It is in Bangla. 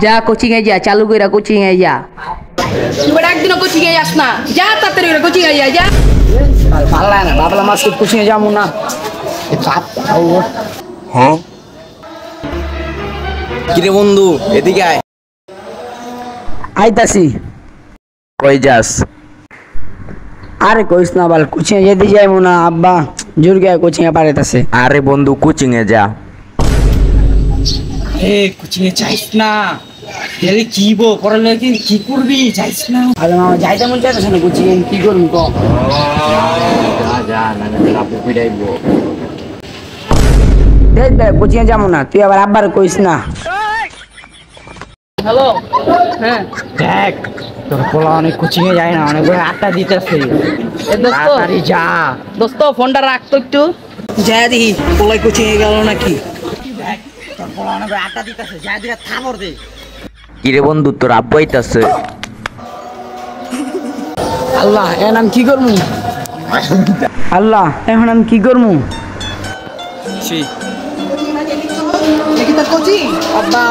যা কোচিং এ যা, চালু কইরা কোচিং এ যা। তুই একদিনও কোচিং এ যাস না, যা তাড়াতাড়ি করে কোচিং এ যা। ভালো লাগে না, ভাবলাম আজকে কোচিং এ যাবো না। হ্যাঁ কিরে বন্ধু, এদিকে আয়। আইতাছি। কই যাস? আরে কইস না বাল, কোচিং এ যেতে যাইবো না, আব্বা জোর গে কোচিং এ পাঠাইতাছে। আরে বন্ধু কোচিং এ যা। কোচিং এ যাইস না, গেলে কি পড়ালেখা কি করবি, যাইস না। আরে মামা যাইতে মন চাইতেছে না কোচিং এ, কি করবি ক? যা যা, না আপু পিটাইবো। দেখ দেখ কোচিং এ যাবো না, তুই আবার আব্বার কইস না। হ্যালো, হ্যাঁ দেখ তোর পোলা অনেক কোচিং এ যায় না, অনেক বড় আড্ডা দিতেছে। তাড়াতাড়ি যা। দোস্ত ফোনটা রাখতো একটু। যা দেখি পোলাই কোচিং এ গেল নাকি। দেখ তোর পোলা অনেক বড় আড্ডা দিতেছে, যা দিকে থাপড় দে। কিরে বন্ধু, তোর আব্বু আইতাছে। আল্লাহ এখন আমি কি করবো? আল্লাহ এখন আমি কি করবো? দেখি তোর কোচিং আব্বা